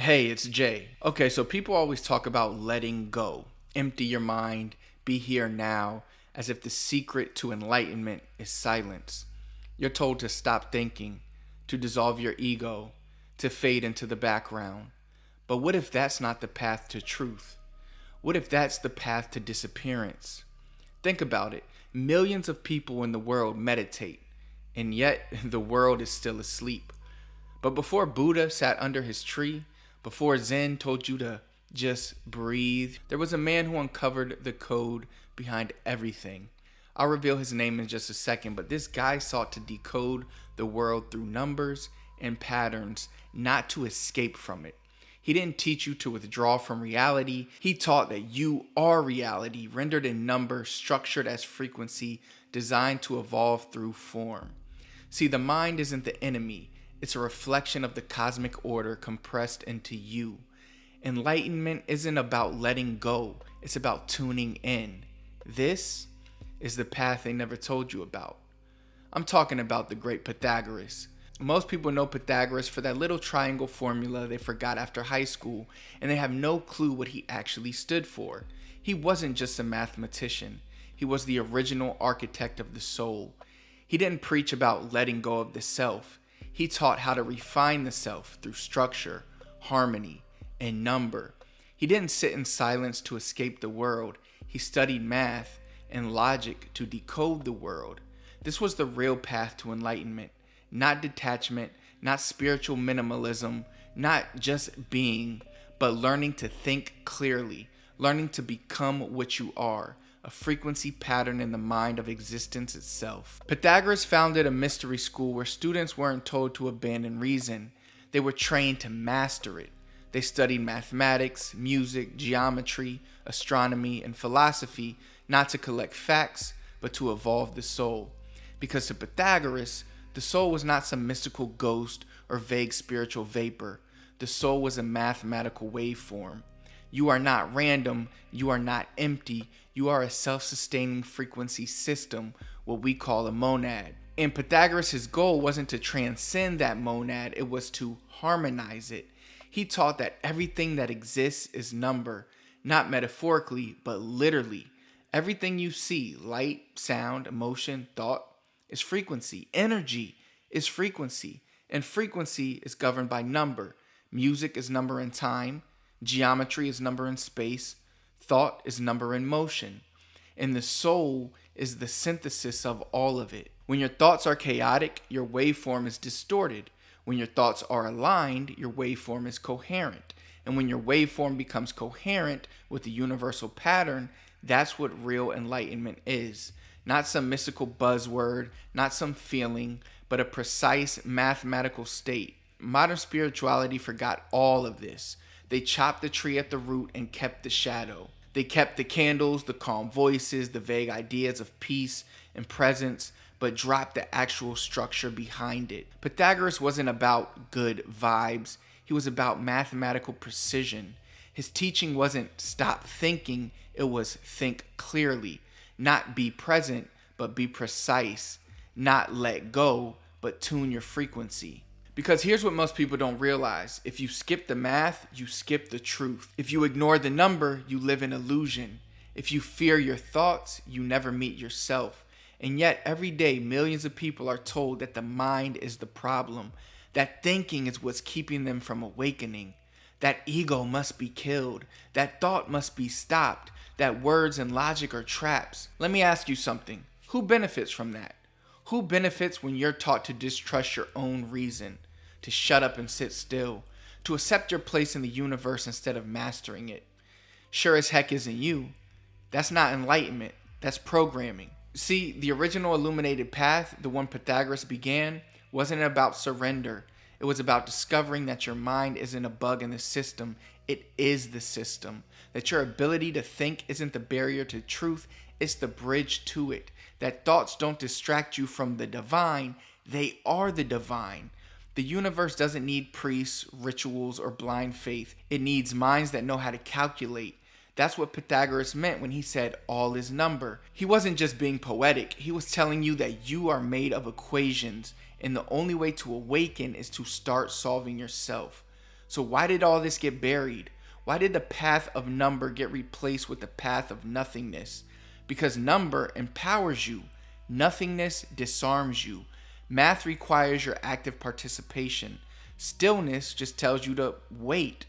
Hey, it's Jay. Okay, so people always talk about letting go. Empty your mind, be here now, as if the secret to enlightenment is silence. You're told to stop thinking, to dissolve your ego, to fade into the background. But what if that's not the path to truth? What if that's the path to disappearance? Think about it. Millions of people in the world meditate, and yet the world is still asleep. But before Buddha sat under his tree, before Zen told you to just breathe, there was a man who uncovered the code behind everything. I'll reveal his name in just a second, but this guy sought to decode the world through numbers and patterns, not to escape from it. He didn't teach you to withdraw from reality. He taught that you are reality, rendered in number, structured as frequency, designed to evolve through form. See, the mind isn't the enemy. It's a reflection of the cosmic order compressed into you. Enlightenment isn't about letting go. It's about tuning in. This is the path they never told you about. I'm talking about the great Pythagoras. Most people know Pythagoras for that little triangle formula they forgot after high school, and they have no clue what he actually stood for. He wasn't just a mathematician. He was the original architect of the soul. He didn't preach about letting go of the self. He taught how to refine the self through structure, harmony, and number. He didn't sit in silence to escape the world. He studied math and logic to decode the world. This was the real path to enlightenment, not detachment, not spiritual minimalism, not just being, but learning to think clearly, learning to become what you are, a frequency pattern in the mind of existence itself. Pythagoras founded a mystery school where students weren't told to abandon reason. They were trained to master it. They studied mathematics, music, geometry, astronomy, and philosophy, not to collect facts, but to evolve the soul. Because to Pythagoras, the soul was not some mystical ghost or vague spiritual vapor. The soul was a mathematical waveform. You are not random, you are not empty, you are a self-sustaining frequency system, what we call a monad. And Pythagoras' goal wasn't to transcend that monad, it was to harmonize it. He taught that everything that exists is number, not metaphorically, but literally. Everything you see, light, sound, emotion, thought, is frequency. Energy is frequency, and frequency is governed by number. Music is number in time. Geometry is number in space. Thought is number in motion. And the soul is the synthesis of all of it. When your thoughts are chaotic, your waveform is distorted. When your thoughts are aligned, your waveform is coherent. And when your waveform becomes coherent with the universal pattern, that's what real enlightenment is. Not some mystical buzzword, not some feeling, but a precise mathematical state. Modern spirituality forgot all of this. They chopped the tree at the root and kept the shadow. They kept the candles, the calm voices, the vague ideas of peace and presence, but dropped the actual structure behind it. Pythagoras wasn't about good vibes. He was about mathematical precision. His teaching wasn't stop thinking, it was think clearly. Not be present, but be precise. Not let go, but tune your frequency. Because here's what most people don't realize. If you skip the math, you skip the truth. If you ignore the number, you live in illusion. If you fear your thoughts, you never meet yourself. And yet, every day, millions of people are told that the mind is the problem, that thinking is what's keeping them from awakening, that ego must be killed, that thought must be stopped, that words and logic are traps. Let me ask you something. Who benefits from that? Who benefits when you're taught to distrust your own reason, to shut up and sit still, to accept your place in the universe instead of mastering it? Sure as heck isn't you. That's not enlightenment. That's programming. See, the original illuminated path, the one Pythagoras began, wasn't about surrender. It was about discovering that your mind isn't a bug in the system. It is the system. That your ability to think isn't the barrier to truth. It's the bridge to it. That thoughts don't distract you from the divine. They are the divine. The universe doesn't need priests, rituals, or blind faith. It needs minds that know how to calculate. That's what Pythagoras meant when he said all is number. He wasn't just being poetic. He was telling you that you are made of equations, and the only way to awaken is to start solving yourself. So why did all this get buried? Why did the path of number get replaced with the path of nothingness? Because number empowers you. Nothingness disarms you. Math requires your active participation. Stillness just tells you to wait.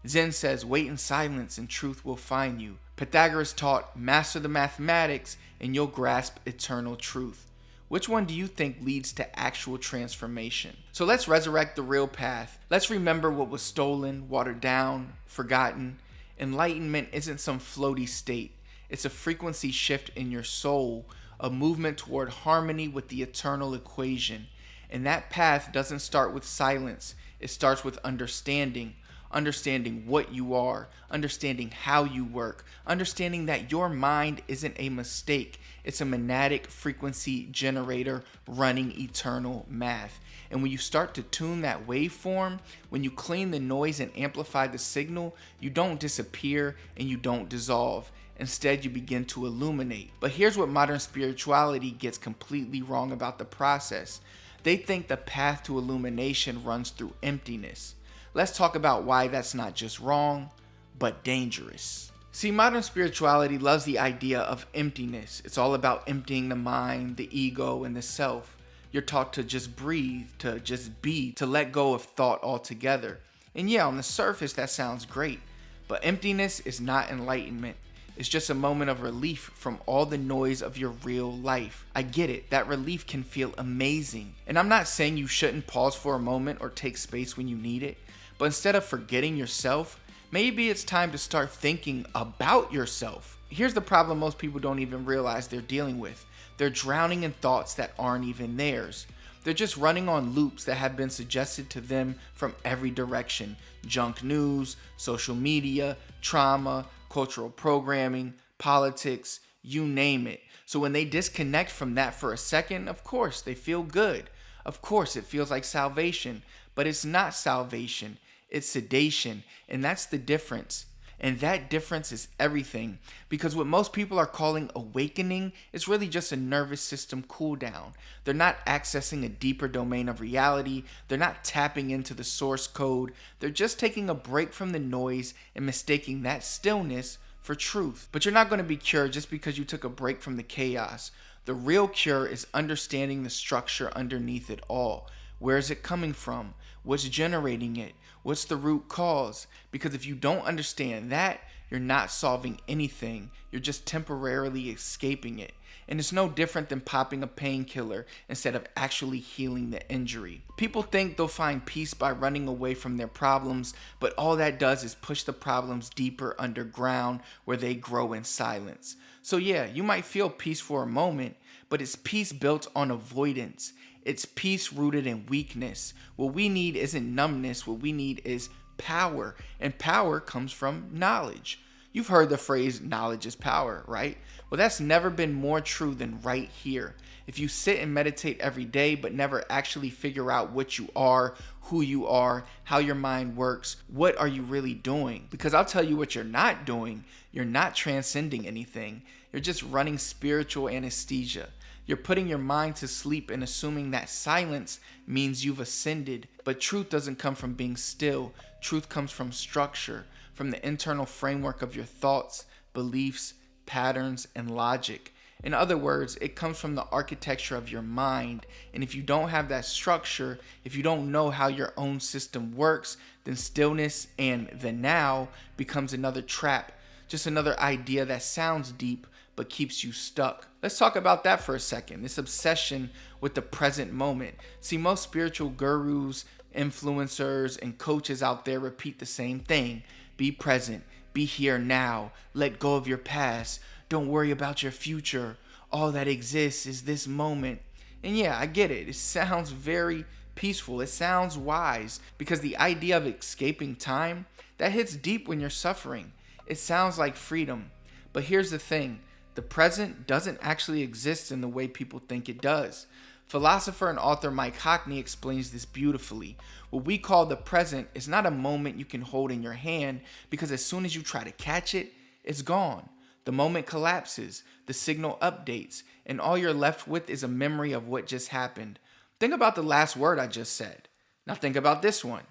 Zen says, wait in silence and truth will find you. Pythagoras taught, master the mathematics and you'll grasp eternal truth. Which one do you think leads to actual transformation? So let's resurrect the real path. Let's remember what was stolen, watered down, forgotten. Enlightenment isn't some floaty state. It's a frequency shift in your soul, a movement toward harmony with the eternal equation. And that path doesn't start with silence. It starts with understanding. Understanding what you are, understanding how you work, understanding that your mind isn't a mistake. It's a monadic frequency generator running eternal math. And when you start to tune that waveform, when you clean the noise and amplify the signal, you don't disappear and you don't dissolve. Instead, you begin to illuminate. But here's what modern spirituality gets completely wrong about the process. They think the path to illumination runs through emptiness. Let's talk about why that's not just wrong, but dangerous. See, modern spirituality loves the idea of emptiness. It's all about emptying the mind, the ego, and the self. You're taught to just breathe, to just be, to let go of thought altogether. And yeah, on the surface, that sounds great. But emptiness is not enlightenment. It's just a moment of relief from all the noise of your real life. I get it, that relief can feel amazing. And I'm not saying you shouldn't pause for a moment or take space when you need it. But instead of forgetting yourself, maybe it's time to start thinking about yourself. Here's the problem most people don't even realize they're dealing with. They're drowning in thoughts that aren't even theirs. They're just running on loops that have been suggested to them from every direction. Junk news, social media, trauma, cultural programming, politics, you name it. So when they disconnect from that for a second, of course, they feel good. Of course, it feels like salvation. But it's not salvation. It's sedation, and that's the difference. And that difference is everything, because what most people are calling awakening is really just a nervous system cool down. They're not accessing a deeper domain of reality. They're not tapping into the source code. They're just taking a break from the noise and mistaking that stillness for truth. But you're not going to be cured just because you took a break from the chaos. The real cure is understanding the structure underneath it all. Where is it coming from? What's generating it? What's the root cause? Because if you don't understand that, you're not solving anything. You're just temporarily escaping it. And it's no different than popping a painkiller instead of actually healing the injury. People think they'll find peace by running away from their problems, but all that does is push the problems deeper underground where they grow in silence. So yeah, you might feel peace for a moment, but it's peace built on avoidance. It's peace rooted in weakness. What we need isn't numbness. What we need is power. And power comes from knowledge. You've heard the phrase, knowledge is power, right? Well, that's never been more true than right here. If you sit and meditate every day, but never actually figure out what you are, who you are, how your mind works, what are you really doing? Because I'll tell you what you're not doing. You're not transcending anything. You're just running spiritual anesthesia. You're putting your mind to sleep and assuming that silence means you've ascended. But truth doesn't come from being still. Truth comes from structure, from the internal framework of your thoughts, beliefs, patterns, and logic. In other words, it comes from the architecture of your mind. And if you don't have that structure, if you don't know how your own system works, then stillness and the now becomes another trap. Just another idea that sounds deep, but keeps you stuck. Let's talk about that for a second. This obsession with the present moment. See, most spiritual gurus, influencers, and coaches out there repeat the same thing. Be present. Be here now. Let go of your past. Don't worry about your future. All that exists is this moment. And yeah, I get it. It sounds very peaceful. It sounds wise, because the idea of escaping time, that hits deep when you're suffering. It sounds like freedom. But here's the thing. The present doesn't actually exist in the way people think it does. Philosopher and author Mike Hockney explains this beautifully. What we call the present is not a moment you can hold in your hand, because as soon as you try to catch it, it's gone. The moment collapses, the signal updates, and all you're left with is a memory of what just happened. Think about the last word I just said. Now think about this one.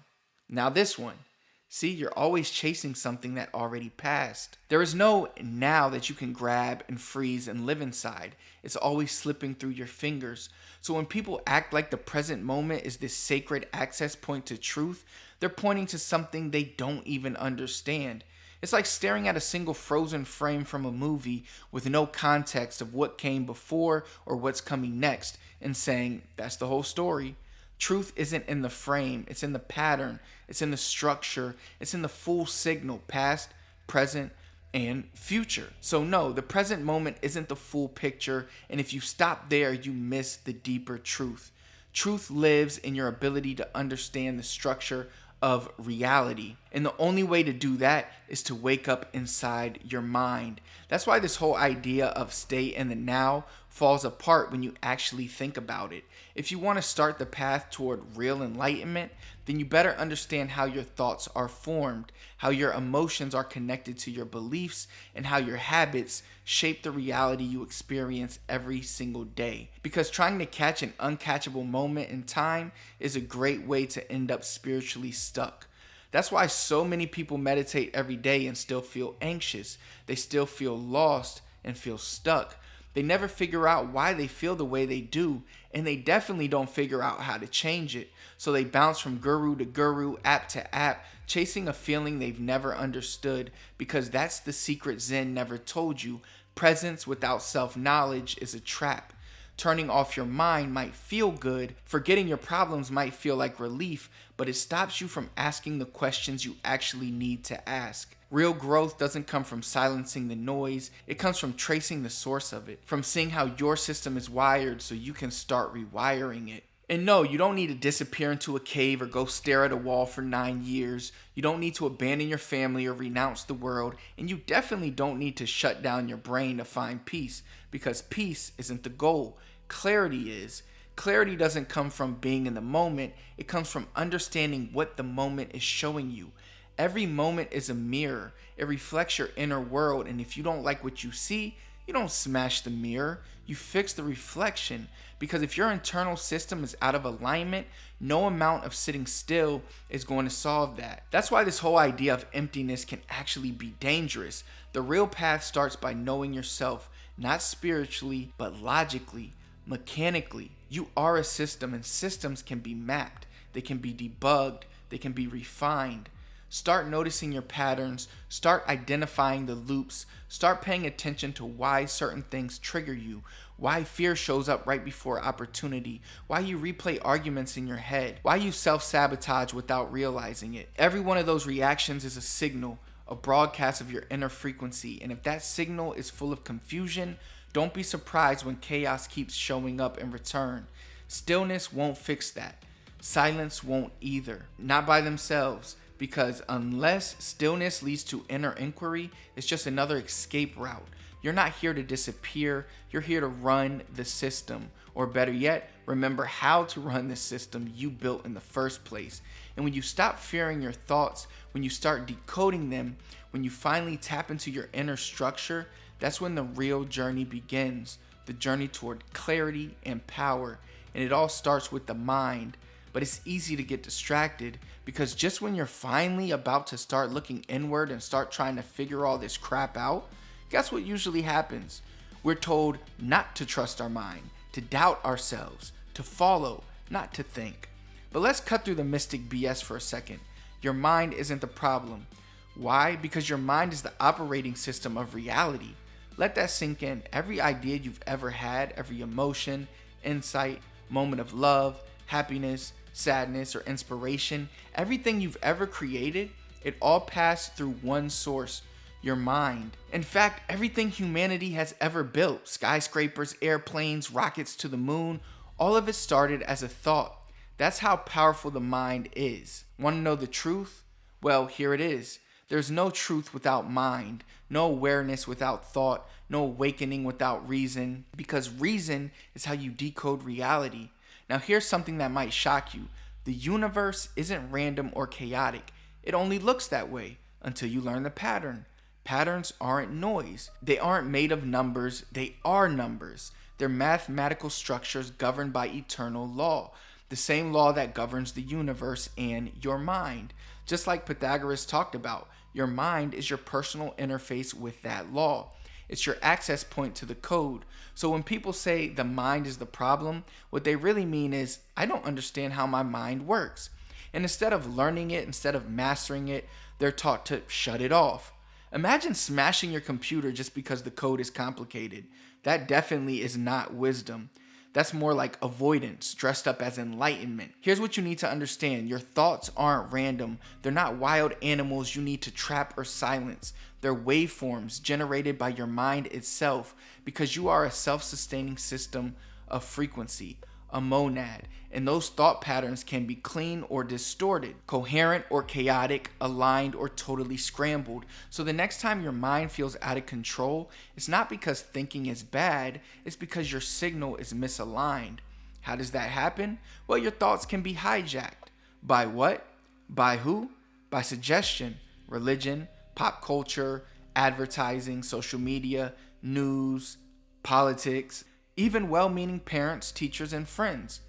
Now this one. See, you're always chasing something that already passed. There is no now that you can grab and freeze and live inside. It's always slipping through your fingers. So when people act like the present moment is this sacred access point to truth, they're pointing to something they don't even understand. It's like staring at a single frozen frame from a movie with no context of what came before or what's coming next and saying, that's the whole story. Truth isn't in the frame, it's in the pattern, it's in the structure, it's in the full signal, past, present, and future. So no, the present moment isn't the full picture, and if you stop there, you miss the deeper truth. Truth lives in your ability to understand the structure of reality. And the only way to do that is to wake up inside your mind. That's why this whole idea of stay in the now falls apart when you actually think about it. If you want to start the path toward real enlightenment, then you better understand how your thoughts are formed, how your emotions are connected to your beliefs, and how your habits shape the reality you experience every single day. Because trying to catch an uncatchable moment in time is a great way to end up spiritually stuck. That's why so many people meditate every day and still feel anxious. They still feel lost and feel stuck. They never figure out why they feel the way they do, and they definitely don't figure out how to change it. So they bounce from guru to guru, app to app, chasing a feeling they've never understood, because that's the secret Zen never told you. Presence without self-knowledge is a trap. Turning off your mind might feel good, forgetting your problems might feel like relief, but it stops you from asking the questions you actually need to ask. Real growth doesn't come from silencing the noise, it comes from tracing the source of it, from seeing how your system is wired so you can start rewiring it. And no, you don't need to disappear into a cave or go stare at a wall for 9 years. You don't need to abandon your family or renounce the world. And you definitely don't need to shut down your brain to find peace, because peace isn't the goal. Clarity is. Clarity doesn't come from being in the moment. It comes from understanding what the moment is showing you. Every moment is a mirror. It reflects your inner world. And if you don't like what you see, you don't smash the mirror. You fix the reflection. Because if your internal system is out of alignment, no amount of sitting still is going to solve that. That's why this whole idea of emptiness can actually be dangerous. The real path starts by knowing yourself, not spiritually, but logically, mechanically. You are a system, and systems can be mapped. They can be debugged. They can be refined. Start noticing your patterns, start identifying the loops, start paying attention to why certain things trigger you, why fear shows up right before opportunity, why you replay arguments in your head, why you self-sabotage without realizing it. Every one of those reactions is a signal, a broadcast of your inner frequency, and if that signal is full of confusion, don't be surprised when chaos keeps showing up in return. Stillness won't fix that. Silence won't either. Not by themselves. Because unless stillness leads to inner inquiry, it's just another escape route. You're not here to disappear, you're here to run the system. Or better yet, remember how to run the system you built in the first place. And when you stop fearing your thoughts, when you start decoding them, when you finally tap into your inner structure, that's when the real journey begins. The journey toward clarity and power. And it all starts with the mind. But it's easy to get distracted, because just when you're finally about to start looking inward and start trying to figure all this crap out, guess what usually happens? We're told not to trust our mind, to doubt ourselves, to follow, not to think. But let's cut through the mystic BS for a second. Your mind isn't the problem. Why? Because your mind is the operating system of reality. Let that sink in. Every idea you've ever had, every emotion, insight, moment of love, happiness, sadness, or inspiration, everything you've ever created, it all passed through one source, your mind. In fact, everything humanity has ever built, skyscrapers, airplanes, rockets to the moon, all of it started as a thought. That's how powerful the mind is. Want to know the truth? Well, here it is. There's no truth without mind, no awareness without thought, no awakening without reason, because reason is how you decode reality. Now here's something that might shock you. The universe isn't random or chaotic. It only looks that way until you learn the pattern. Patterns aren't noise. They aren't made of numbers. They are numbers. They're mathematical structures governed by eternal law. the same law that governs the universe and your mind. Just like Pythagoras talked about, your mind is your personal interface with that law. It's your access point to the code. So when people say the mind is the problem, what they really mean is, I don't understand how my mind works. And instead of learning it, instead of mastering it, they're taught to shut it off. Imagine smashing your computer just because the code is complicated. That definitely is not wisdom. That's more like avoidance, dressed up as enlightenment. Here's what you need to understand. Your thoughts aren't random. They're not wild animals you need to trap or silence. They're waveforms generated by your mind itself, because you are a self-sustaining system of frequency, a monad, and those thought patterns can be clean or distorted, coherent or chaotic, aligned or totally scrambled. So the next time your mind feels out of control, it's not because thinking is bad, it's because your signal is misaligned. How does that happen? Well, your thoughts can be hijacked. By what? By who? By suggestion, religion, pop culture, advertising, social media, news, politics, even well-meaning parents, teachers, and friends.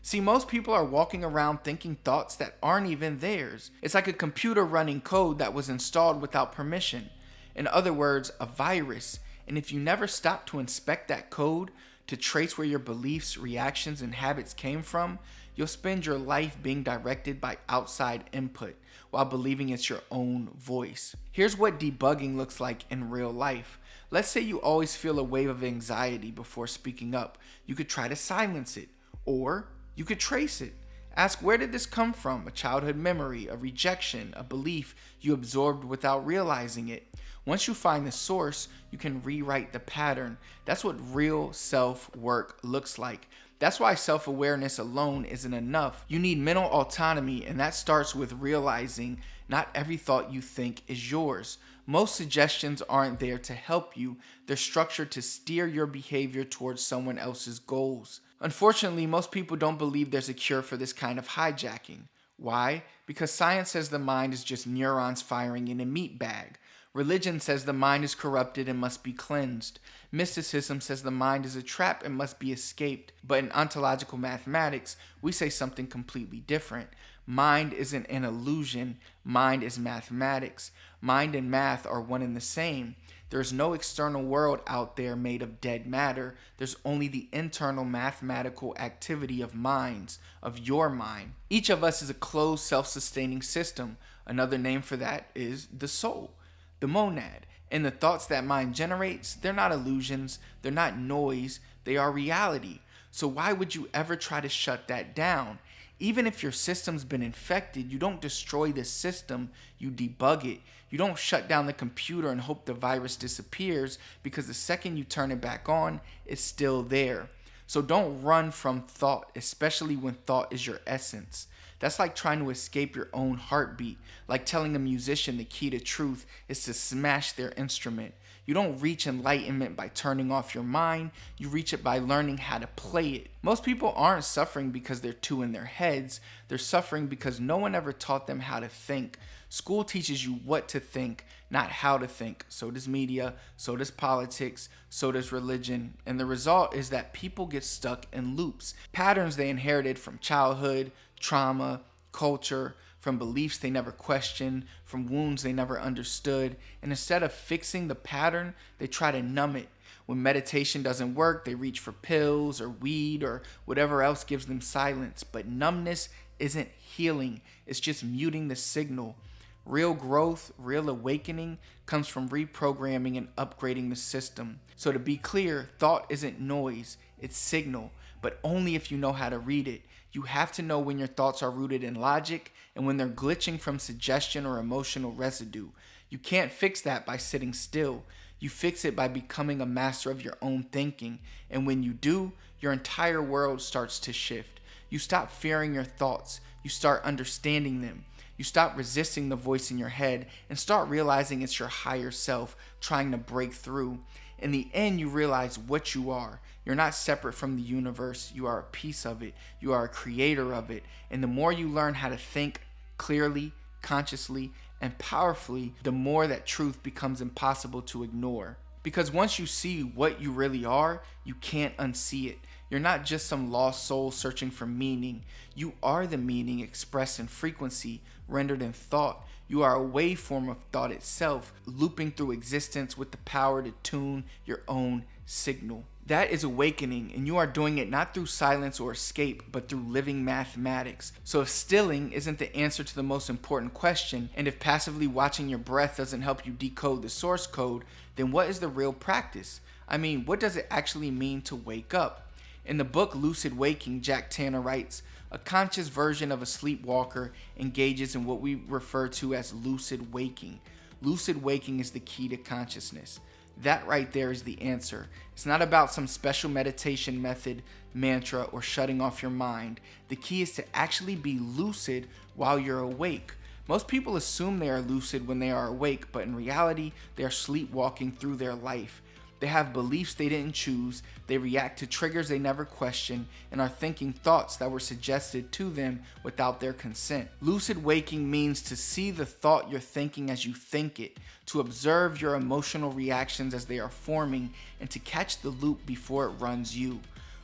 See, most people are walking around thinking thoughts that aren't even theirs. It's like a computer running code that was installed without permission. In other words, a virus. And if you never stop to inspect that code, to trace where your beliefs, reactions, and habits came from, you'll spend your life being directed by outside input while believing it's your own voice. Here's what debugging looks like in real life. Let's say you always feel a wave of anxiety before speaking up. You could try to silence it, or you could trace it. Ask, where did this come from? A childhood memory, a rejection, a belief you absorbed without realizing it. Once you find the source, you can rewrite the pattern. That's what real self-work looks like. That's why self-awareness alone isn't enough. You need mental autonomy, and that starts with realizing not every thought you think is yours. Most suggestions aren't there to help you. They're structured to steer your behavior towards someone else's goals. Unfortunately, most people don't believe there's a cure for this kind of hijacking. Why? Because science says the mind is just neurons firing in a meat bag. Religion says the mind is corrupted and must be cleansed. Mysticism says the mind is a trap and must be escaped. But in ontological mathematics, we say something completely different. Mind isn't an illusion. Mind is mathematics. Mind and math are one and the same. There's no external world out there made of dead matter. There's only the internal mathematical activity of minds, of your mind. Each of us is a closed, self-sustaining system. Another name for that is the soul, the monad. And the thoughts that mind generates, they're not illusions, they're not noise, they are reality. So why would you ever try to shut that down? Even if your system's been infected, you don't destroy the system, you debug it. You don't shut down the computer and hope the virus disappears, because the second you turn it back on, it's still there. So don't run from thought, especially when thought is your essence. That's like trying to escape your own heartbeat, like telling a musician the key to truth is to smash their instrument. You don't reach enlightenment by turning off your mind, you reach it by learning how to play it. Most people aren't suffering because they're too in their heads, they're suffering because no one ever taught them how to think. School teaches you what to think, not how to think. So does media, so does politics, so does religion. And the result is that people get stuck in loops, patterns they inherited from childhood, trauma, culture, from beliefs they never questioned, from wounds they never understood. And instead of fixing the pattern, they try to numb it. When meditation doesn't work, they reach for pills or weed or whatever else gives them silence. But numbness isn't healing, it's just muting the signal. Real growth, real awakening comes from reprogramming and upgrading the system. So to be clear, thought isn't noise, it's signal, but only if you know how to read it. You have to know when your thoughts are rooted in logic and when they're glitching from suggestion or emotional residue. You can't fix that by sitting still. You fix it by becoming a master of your own thinking. And when you do, your entire world starts to shift. You stop fearing your thoughts. You start understanding them. You stop resisting the voice in your head and start realizing it's your higher self trying to break through. In the end, you realize what you are. You're not separate from the universe. You are a piece of it. You are a creator of it. And the more you learn how to think clearly, consciously, and powerfully, the more that truth becomes impossible to ignore. Because once you see what you really are, you can't unsee it. You're not just some lost soul searching for meaning. You are the meaning expressed in frequency, rendered in thought. You are a waveform of thought itself, looping through existence with the power to tune your own signal. That is awakening, and you are doing it not through silence or escape, but through living mathematics. So if stilling isn't the answer to the most important question, and if passively watching your breath doesn't help you decode the source code, then what is the real practice? I mean, what does it actually mean to wake up? In the book Lucid Waking, Jack Tanner writes, a conscious version of a sleepwalker engages in what we refer to as lucid waking. Lucid waking is the key to consciousness. That right there is the answer. It's not about some special meditation method, mantra, or shutting off your mind. The key is to actually be lucid while you're awake. Most people assume they are lucid when they are awake, but in reality, they are sleepwalking through their life. They have beliefs they didn't choose, they react to triggers they never questioned, and are thinking thoughts that were suggested to them without their consent. Lucid waking means to see the thought you're thinking as you think it, to observe your emotional reactions as they are forming, and to catch the loop before it runs you.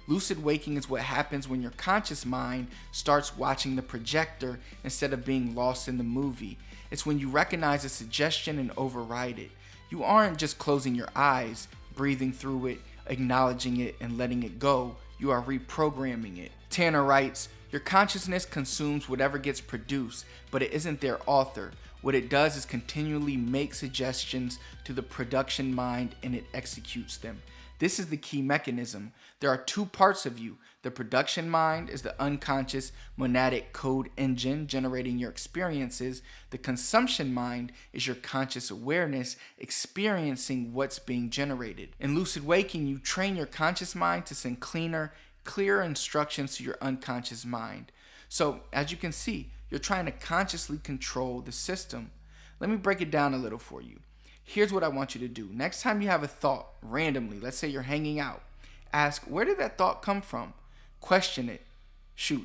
Lucid waking is what happens when your conscious mind starts watching the projector instead of being lost in the movie. It's when you recognize a suggestion and override it. You aren't just closing your eyes, breathing through it, acknowledging it, and letting it go. You are reprogramming it. Tanner writes, your consciousness consumes whatever gets produced, but it isn't their author. What it does is continually make suggestions to the production mind and it executes them. This is the key mechanism. There are two parts of you. The production mind is the unconscious monadic code engine generating your experiences. The consumption mind is your conscious awareness experiencing what's being generated. In lucid waking, you train your conscious mind to send clearer instructions to your unconscious mind. So, as you can see, you're trying to consciously control the system. Let me break it down a little for you. Here's what I want you to do. Next time you have a thought, randomly, let's say you're hanging out, ask, where did that thought come from? Question it.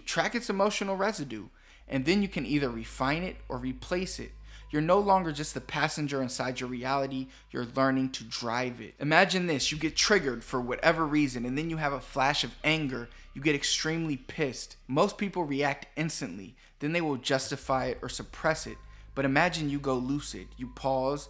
Track its emotional residue. And then you can either refine it or replace it. You're no longer just the passenger inside your reality, you're learning to drive it. Imagine this, you get triggered for whatever reason, and then you have a flash of anger. You get extremely pissed. Most people react instantly, then they will justify it or suppress it. But imagine you go lucid. You pause,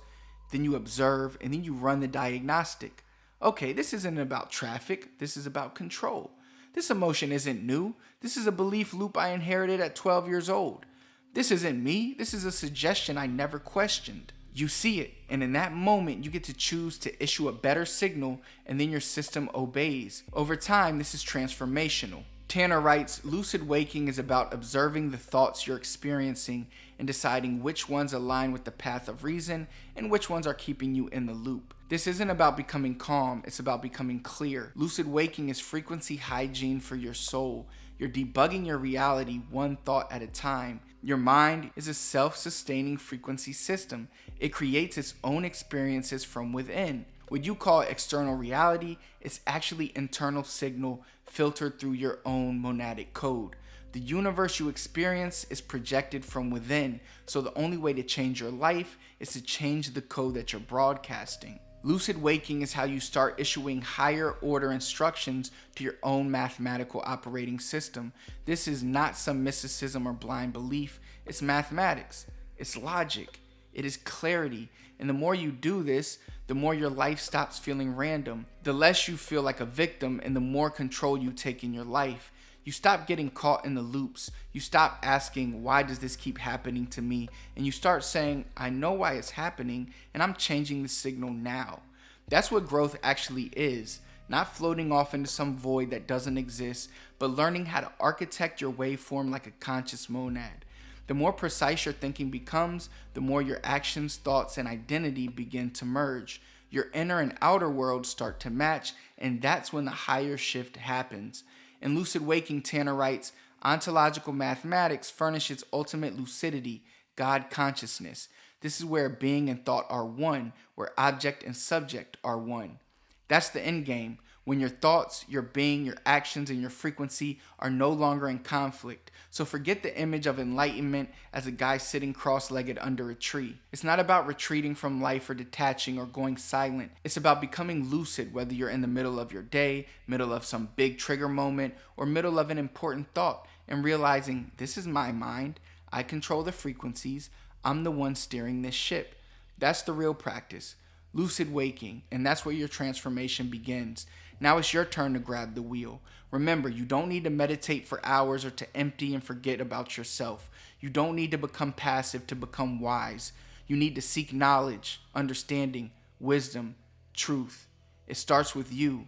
then you observe, and then you run the diagnostic. Okay, this isn't about traffic, this is about control. This emotion isn't new. This is a belief loop I inherited at 12 years old. This isn't me. This is a suggestion I never questioned. You see it, and in that moment, you get to choose to issue a better signal, and then your system obeys. Over time, this is transformational. Tanner writes, lucid waking is about observing the thoughts you're experiencing and deciding which ones align with the path of reason and which ones are keeping you in the loop. This isn't about becoming calm, it's about becoming clear. Lucid waking is frequency hygiene for your soul. You're debugging your reality one thought at a time. Your mind is a self-sustaining frequency system. It creates its own experiences from within. What you call external reality is actually internal signal filtered through your own monadic code. The universe you experience is projected from within, so the only way to change your life is to change the code that you're broadcasting. Lucid waking is how you start issuing higher order instructions to your own mathematical operating system. This is not some mysticism or blind belief. It's mathematics. It's logic. It is clarity. And the more you do this, the more your life stops feeling random. The less you feel like a victim and the more control you take in your life. You stop getting caught in the loops. You stop asking, why does this keep happening to me? And you start saying, I know why it's happening, and I'm changing the signal now. That's what growth actually is. Not floating off into some void that doesn't exist, but learning how to architect your waveform like a conscious monad. The more precise your thinking becomes, the more your actions, thoughts, and identity begin to merge. Your inner and outer worlds start to match, and that's when the higher shift happens. In Lucid Waking, Tanner writes, ontological mathematics furnishes ultimate lucidity, God consciousness. This is where being and thought are one, where object and subject are one. That's the end game. when your thoughts, your being, your actions, and your frequency are no longer in conflict. So forget the image of enlightenment as a guy sitting cross-legged under a tree. It's not about retreating from life or detaching or going silent. It's about becoming lucid, whether you're in the middle of your day, middle of some big trigger moment, or middle of an important thought, and realizing this is my mind. I control the frequencies. I'm the one steering this ship. That's the real practice. Lucid waking, and that's where your transformation begins. Now it's your turn to grab the wheel. Remember, you don't need to meditate for hours or to empty and forget about yourself. You don't need to become passive to become wise. You need to seek knowledge, understanding, wisdom, truth. It starts with you,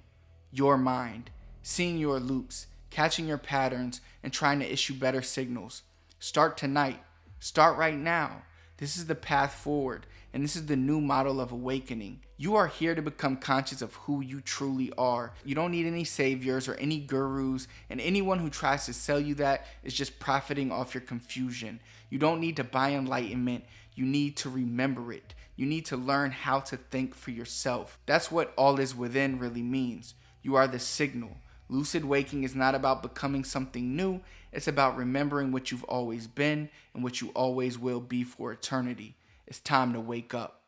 your mind, seeing your loops, catching your patterns, and trying to issue better signals. Start tonight. Start right now. This is the path forward, and this is the new model of awakening. You are here to become conscious of who you truly are. You don't need any saviors or any gurus, and anyone who tries to sell you that is just profiting off your confusion. You don't need to buy enlightenment. You need to remember it. You need to learn how to think for yourself. That's what all is within really means. You are the signal. Lucid waking is not about becoming something new. It's about remembering what you've always been and what you always will be for eternity. It's time to wake up.